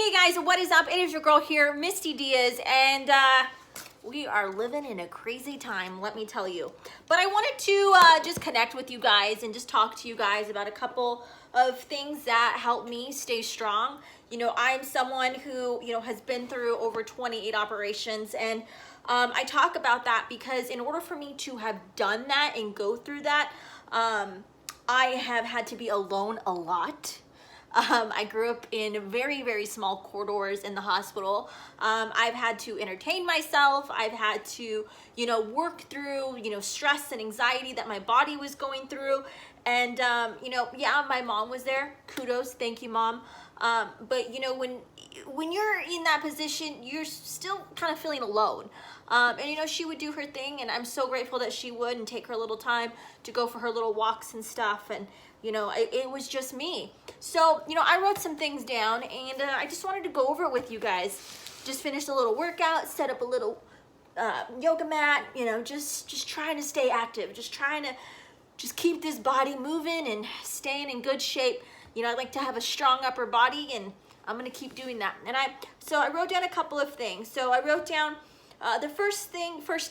Hey guys, what is up? It is your girl here, Misty Diaz, and we are living in a crazy time, let me tell you. But I wanted to just connect with you guys and just talk to you guys about a couple of things that help me stay strong. You know, I'm someone who, has been through over 28 operations, and I talk about that because in order for me to have done that and go through that, I have had to be alone a lot. I grew up in very, very small corridors in the hospital. I've had to entertain myself. I've had to, work through, stress and anxiety that my body was going through. And, yeah, my mom was there. Kudos. Thank you, Mom. But, when you're in that position, you're still kind of feeling alone. And, she would do her thing, and I'm so grateful that she would and take her little time to go for her little walks and stuff. And, it was just me. So, I wrote some things down, and I just wanted to go over it with you guys. Just finished a little workout, set up a little yoga mat, just trying to stay active, just trying to keep this body moving and staying in good shape. I like to have a strong upper body, and I'm going to keep doing that. And so I wrote down a couple of things. So I wrote down the first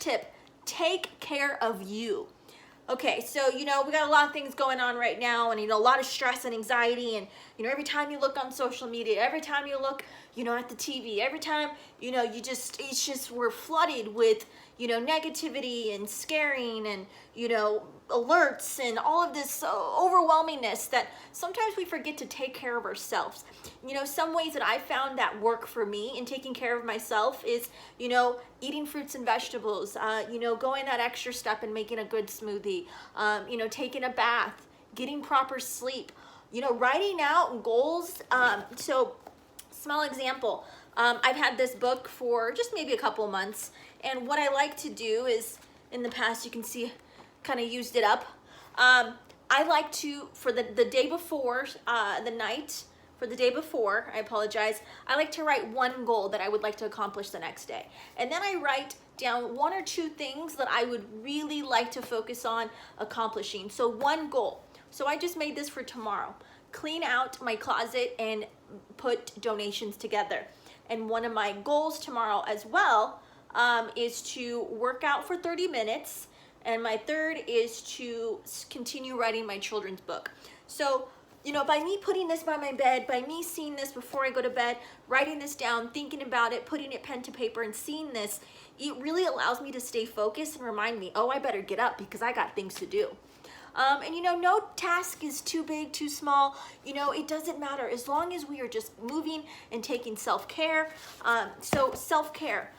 tip, take care of you. Okay, so, we got a lot of things going on right now, and, a lot of stress and anxiety, and, every time you look on social media, every time you look, at the TV, every time, we're flooded with, negativity and scaring and, alerts and all of this overwhelmingness that sometimes we forget to take care of ourselves. Some ways that I found that work for me in taking care of myself is, eating fruits and vegetables, going that extra step and making a good smoothie, taking a bath, getting proper sleep, writing out goals. So small example, I've had this book for just maybe a couple months, and what I like to do is, in the past, you can see, kind of used it up. I like to, for the day before, I apologize, I like to write one goal that I would like to accomplish the next day. And then I write down one or two things that I would really like to focus on accomplishing. So one goal. So I just made this for tomorrow. Clean out my closet and put donations together. And one of my goals tomorrow as well is to work out for 30 minutes. And my third is to continue writing my children's book. So, by me putting this by my bed, by me seeing this before I go to bed, writing this down, thinking about it, putting it pen to paper and seeing this, it really allows me to stay focused and remind me, oh, I better get up because I got things to do. And no task is too big, too small. It doesn't matter as long as we are just moving and taking self-care. So self-care.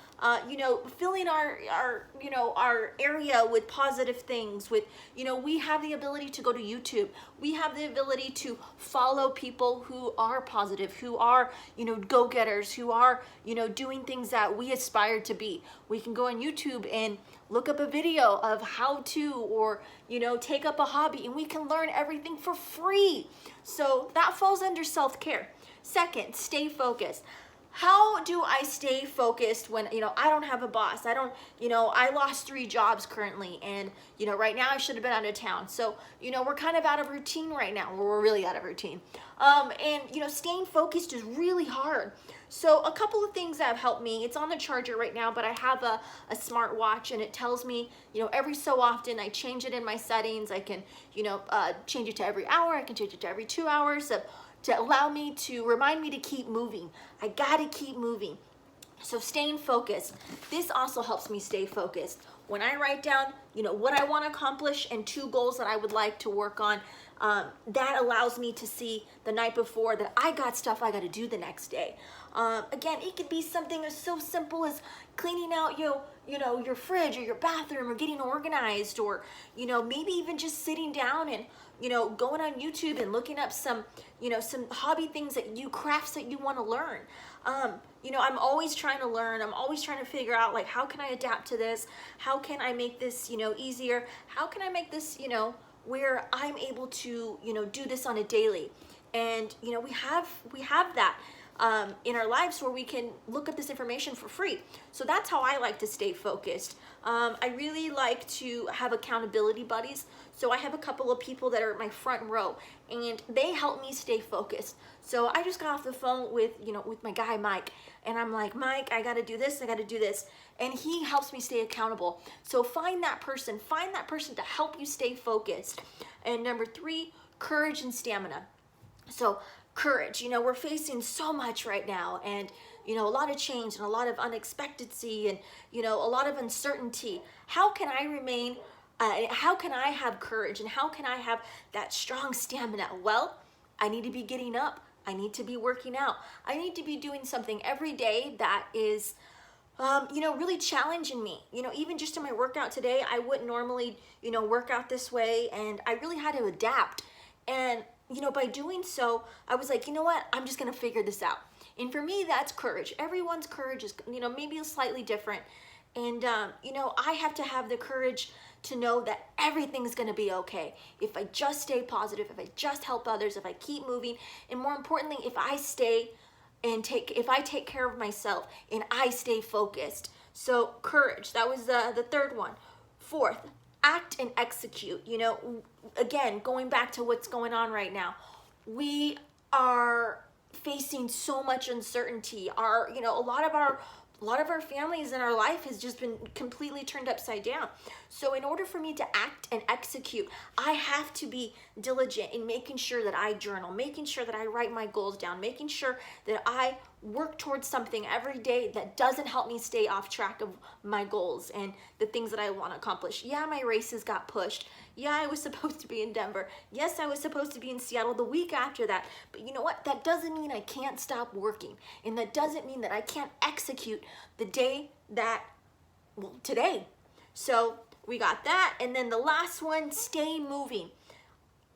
Filling our area with positive things, with, we have the ability to go to YouTube. We have the ability to follow people who are positive, who are, go-getters, who are, doing things that we aspire to be. We can go on YouTube and look up a video of how to, or, take up a hobby, and we can learn everything for free. So that falls under self-care. Second, stay focused. How do I stay focused when, I don't have a boss? I lost 3 jobs currently, and, right now I should have been out of town. So, we're kind of out of routine right now. We're really out of routine. And, staying focused is really hard. So a couple of things that have helped me, it's on the charger right now, but I have a smartwatch, and it tells me, every so often I change it in my settings. I can, change it to every hour. I can change it to every 2 hours to allow me to remind me to keep moving. I gotta keep moving. So staying focused. This also helps me stay focused. When I write down, what I want to accomplish and 2 goals that I would like to work on, that allows me to see the night before that I got stuff I got to do the next day. Again, it could be something as so simple as cleaning out, your fridge or your bathroom, or getting organized, or, maybe even just sitting down and, going on YouTube and looking up some hobby things crafts that you want to learn. I'm always trying to learn. I'm always trying to figure out, like, how can I adapt to this? How can I make this, easier? How can I make this, where I'm able to, do this on a daily? And, we have that. in our lives where we can look up this information for free. So that's how I like to stay focused. I really like to have accountability buddies. So I have a couple of people that are my front row, and they help me stay focused. So I just got off the phone with, with my guy Mike, and I'm like, Mike, I got to do this, I got to do this. And he helps me stay accountable. So find that person to help you stay focused. And number 3, courage and stamina. So courage, we're facing so much right now, and a lot of change and a lot of unexpectancy, and a lot of uncertainty. How can I remain how can I have courage, and how can I have that strong stamina? Well, I need to be getting up. I need to be working out. I need to be doing something every day that is really challenging me. Even just in my workout today, I wouldn't normally, work out this way, and I really had to adapt. And by doing so, I was like, you know what? I'm just going to figure this out. And for me, that's courage. Everyone's courage is, maybe slightly different. And, I have to have the courage to know that everything's going to be okay. If I just stay positive, if I just help others, if I keep moving, and more importantly, if I take care of myself and I stay focused. So courage, that was the third one. 4th, act and execute. Again, going back to what's going on right now, we are facing so much uncertainty. A lot of our families in our life has just been completely turned upside down. So in order for me to act and execute, I have to be diligent in making sure that I journal, making sure that I write my goals down, making sure that I work towards something every day that doesn't help me stay off track of my goals and the things that I want to accomplish. Yeah, my races got pushed. Yeah, I was supposed to be in Denver. Yes, I was supposed to be in Seattle the week after that. But you know what? That doesn't mean I can't stop working. And that doesn't mean that I can't execute the day today. So we got that. And then the last one, stay moving.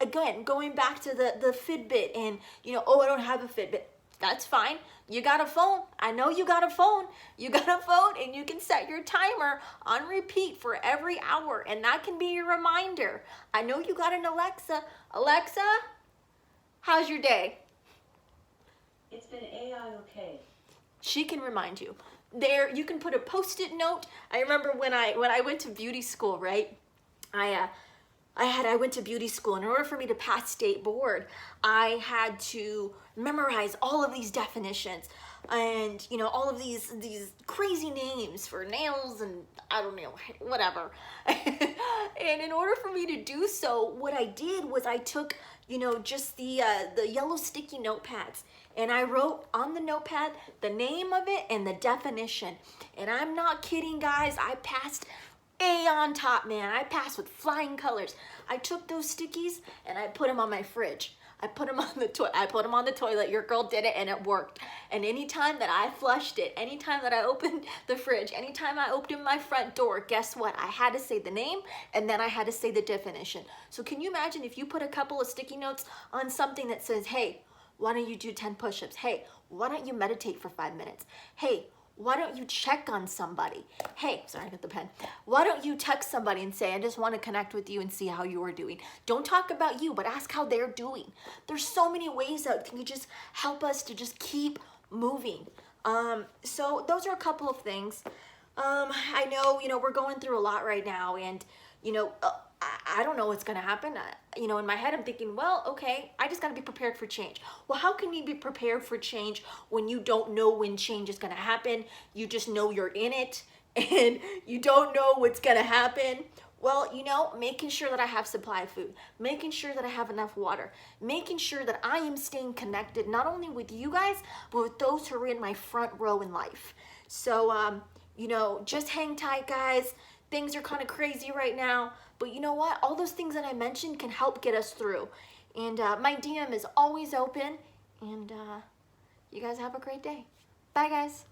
Again, going back to the Fitbit and, I don't have a Fitbit. That's fine. You got a phone. I know you got a phone. You got a phone, and you can set your timer on repeat for every hour, and that can be your reminder. I know you got an Alexa. Alexa, how's your day? It's been AI okay. She can remind you. There, you can put a Post-it note. I remember when I went to beauty school, right? I went to beauty school, and in order for me to pass state board, I had to memorize all of these definitions and, all of these crazy names for nails and I don't know, whatever. And in order for me to do so, what I did was I took, just the yellow sticky notepads, and I wrote on the notepad the name of it and the definition. And I'm not kidding, guys. I passed A on top, man. I passed with flying colors. I took those stickies and I put them on my fridge. I put them on the toilet. Your girl did it, and it worked. And anytime that I flushed it, anytime that I opened the fridge, anytime I opened my front door, guess what? I had to say the name, and then I had to say the definition. So can you imagine if you put a couple of sticky notes on something that says, hey, why don't you do 10 push-ups? Hey, why don't you meditate for 5 minutes? Hey, why don't you check on somebody? Hey, sorry, I got the pen. Why don't you text somebody and say, I just want to connect with you and see how you are doing. Don't talk about you, but ask how they're doing. There's so many ways that can just help us to just keep moving. So those are a couple of things. I know, we're going through a lot right now, and, I don't know what's going to happen. In my head, I'm thinking, well, okay, I just got to be prepared for change. Well, how can you be prepared for change when you don't know when change is going to happen? You just know you're in it, and you don't know what's going to happen. Well, making sure that I have supply food, making sure that I have enough water, making sure that I am staying connected, not only with you guys, but with those who are in my front row in life. So, just hang tight, guys. Things are kind of crazy right now, but you know what? All those things that I mentioned can help get us through. And my DM is always open, and you guys have a great day. Bye, guys.